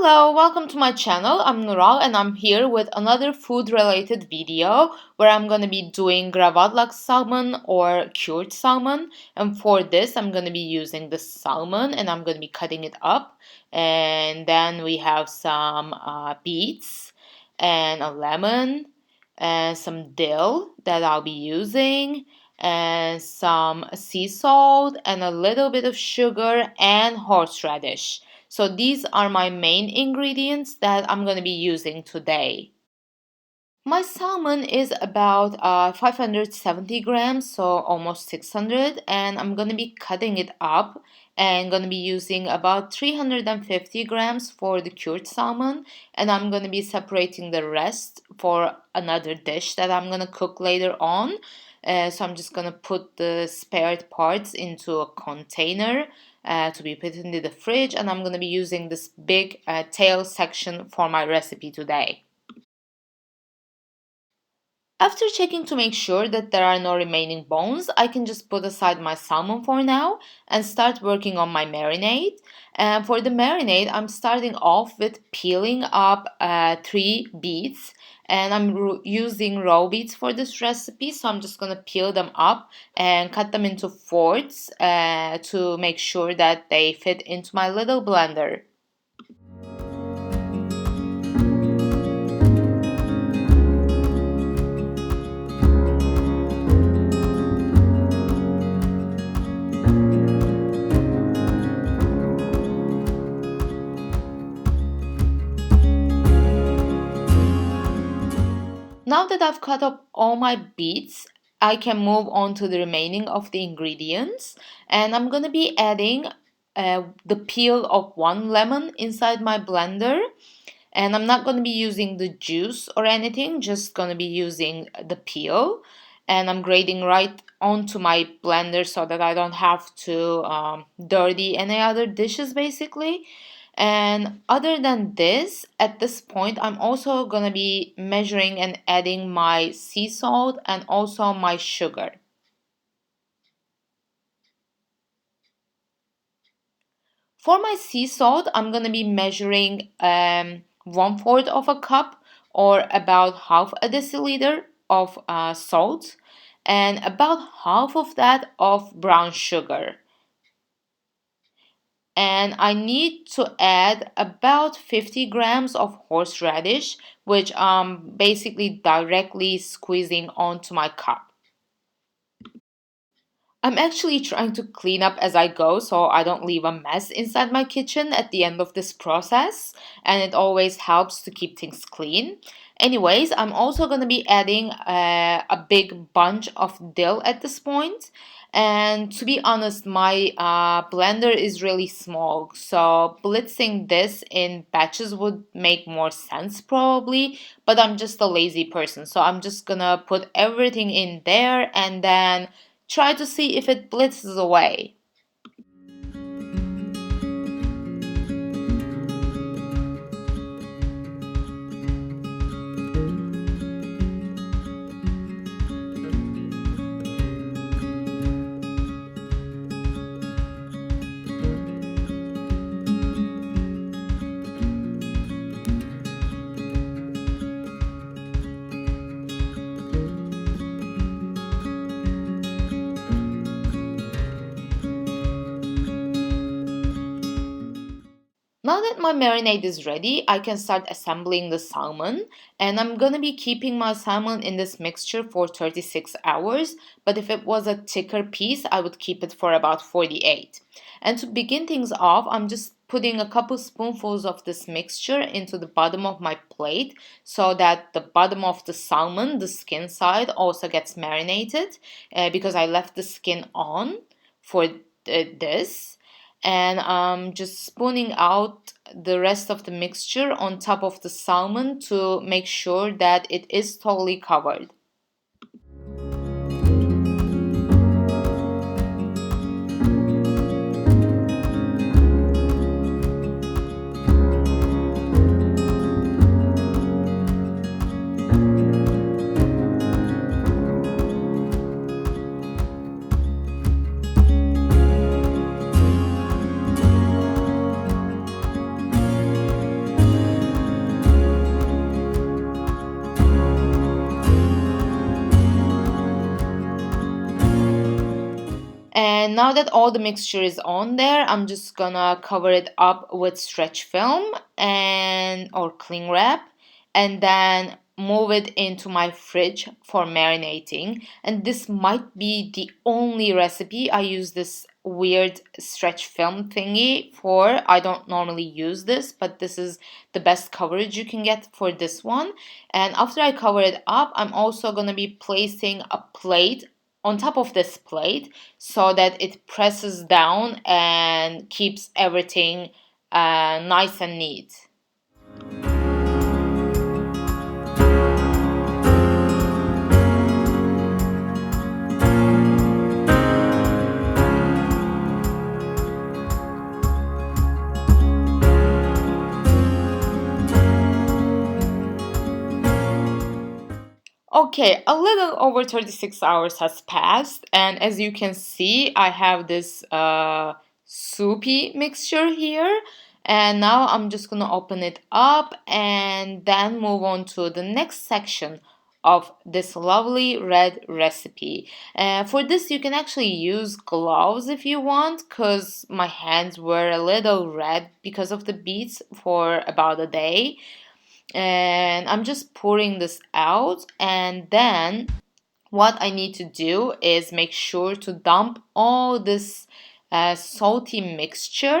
Hello, welcome to my channel. I'm Nural and I'm here with another food related video where I'm going to be doing Gravadlax salmon or cured salmon. And for this, I'm going to be using the salmon and I'm going to be cutting it up. And then we have some beets and a lemon and some dill that I'll be using and some sea salt and a little bit of sugar and horseradish. So these are my main ingredients that I'm going to be using today. My salmon is about 570 grams, so almost 600, and I'm going to be cutting it up and going to be using about 350 grams for the cured salmon, and I'm going to be separating the rest for another dish that I'm going to cook later on. So I'm just going to put the spared parts into a container to be put into the fridge, and I'm going to be using this big tail section for my recipe today. After checking to make sure that there are no remaining bones, I can just put aside my salmon for now and start working on my marinade. And for the marinade, I'm starting off with peeling up 3 beets. And I'm using raw beets for this recipe, so I'm just going to peel them up and cut them into fourths to make sure that they fit into my little blender. Now that I've cut up all my beets, I can move on to the remaining of the ingredients, and I'm going to be adding the peel of 1 lemon inside my blender, and I'm not going to be using the juice or anything, just going to be using the peel, and I'm grating right onto my blender so that I don't have to dirty any other dishes basically. And other than this, at this point, I'm also going to be measuring and adding my sea salt and also my sugar. For my sea salt, I'm going to be measuring 1/4 of a cup or about half a deciliter of salt and about half of that of brown sugar. And I need to add about 50 grams of horseradish, which I'm basically directly squeezing onto my cup. I'm actually trying to clean up as I go so I don't leave a mess inside my kitchen at the end of this process, and it always helps to keep things clean. Anyways, I'm also going to be adding a big bunch of dill at this point. And to be honest, my blender is really small, so blitzing this in batches would make more sense probably, but I'm just a lazy person, so I'm just gonna put everything in there and then try to see if it blitzes away. Now that my marinade is ready, I can start assembling the salmon, and I'm gonna be keeping my salmon in this mixture for 36 hours, but if it was a thicker piece, I would keep it for about 48. And to begin things off, I'm just putting a couple spoonfuls of this mixture into the bottom of my plate so that the bottom of the salmon, the skin side, also gets marinated because I left the skin on for this. And I'm just spooning out the rest of the mixture on top of the salmon to make sure that it is totally covered. And now that all the mixture is on there, I'm just gonna cover it up with stretch film and or cling wrap, and then move it into my fridge for marinating. And this might be the only recipe I use this weird stretch film thingy for. I don't normally use this, but this is the best coverage you can get for this one. And after I cover it up, I'm also going to be placing a plate on top of this plate so that it presses down and keeps everything nice and neat. Okay, a little over 36 hours has passed, and as you can see, I have this soupy mixture here. And now I'm just gonna open it up and then move on to the next section of this lovely red recipe. For this, you can actually use gloves if you want, because my hands were a little red because of the beets for about a day. And I'm just pouring this out, and then what I need to do is make sure to dump all this salty mixture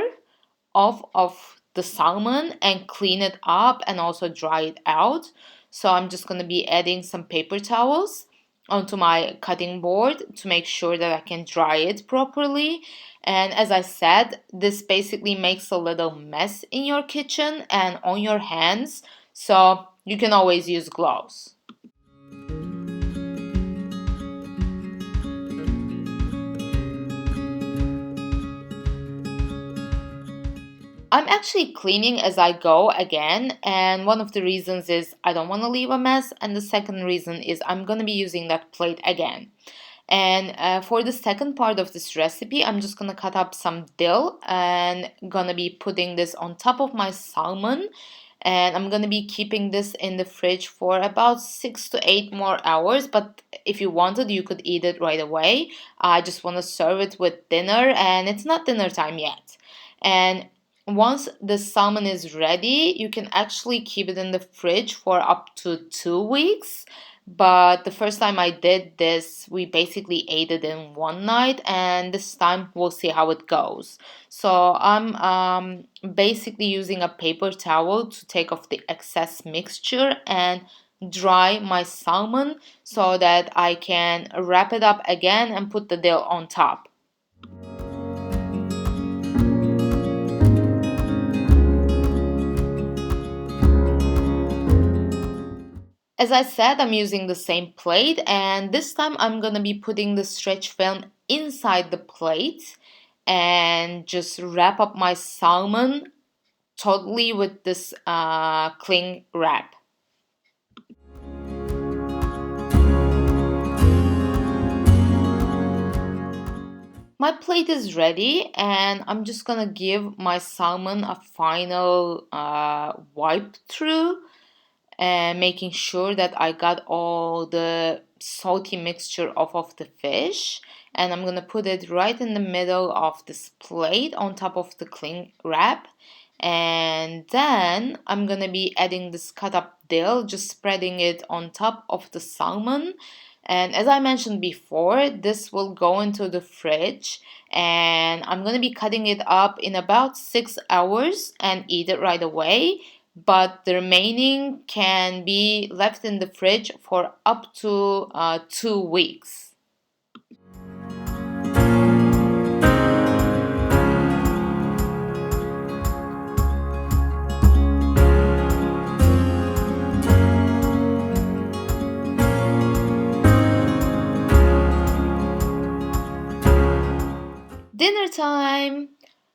off of the salmon and clean it up and also dry it out. So I'm just going to be adding some paper towels onto my cutting board to make sure that I can dry it properly. And as I said, this basically makes a little mess in your kitchen and on your hands, so you can always use gloves. I'm actually cleaning as I go again, and one of the reasons is I don't want to leave a mess, and the second reason is I'm going to be using that plate again. And for the second part of this recipe, I'm just gonna cut up some dill and gonna be putting this on top of my salmon. And I'm gonna be keeping this in the fridge for about 6 to 8 more hours. But if you wanted, you could eat it right away. I just wanna serve it with dinner, and it's not dinner time yet. And once the salmon is ready, you can actually keep it in the fridge for up to 2 weeks. But the first time I did this, we basically ate it in one night, and this time we'll see how it goes. So I'm basically using a paper towel to take off the excess mixture and dry my salmon so that I can wrap it up again and put the dill on top. As I said, I'm using the same plate, and this time I'm gonna be putting the stretch film inside the plate and just wrap up my salmon totally with this cling wrap. My plate is ready, and I'm just gonna give my salmon a final wipe through, and making sure that I got all the salty mixture off of the fish. And I'm gonna put it right in the middle of this plate on top of the cling wrap. And then I'm gonna be adding this cut up dill, just spreading it on top of the salmon. And as I mentioned before, this will go into the fridge, and I'm gonna be cutting it up in about 6 hours and eat it right away. But the remaining can be left in the fridge for up to 2 weeks. Dinner time!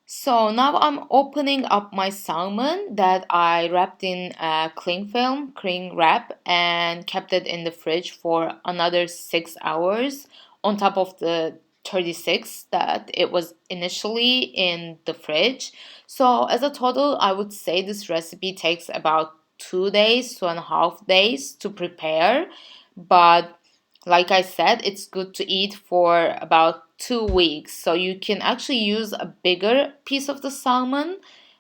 So now I'm opening up my salmon that I wrapped in cling film, cling wrap, and kept it in the fridge for another 6 hours on top of the 36 that it was initially in the fridge. So as a total, I would say this recipe takes about 2 days, 2.5 days to prepare. But like I said, it's good to eat for about 2 weeks. So you can actually use a bigger piece of the salmon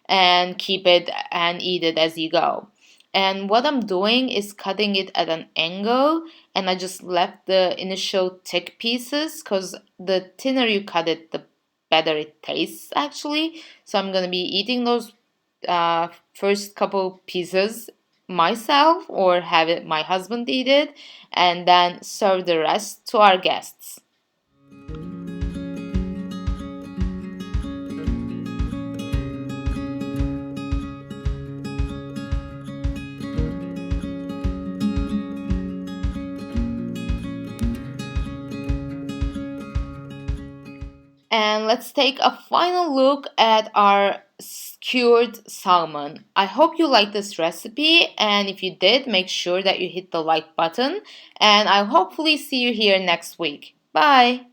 and keep it and eat it as you go. And what I'm doing is cutting it at an angle, and I just left the initial thick pieces because the thinner you cut it, the better it tastes actually. So I'm gonna be eating those first couple pieces myself or have it my husband eat it and then serve the rest to our guests. And let's take a final look at our cured salmon. I hope you liked this recipe, and if you did, make sure that you hit the like button, and I'll hopefully see you here next week. Bye!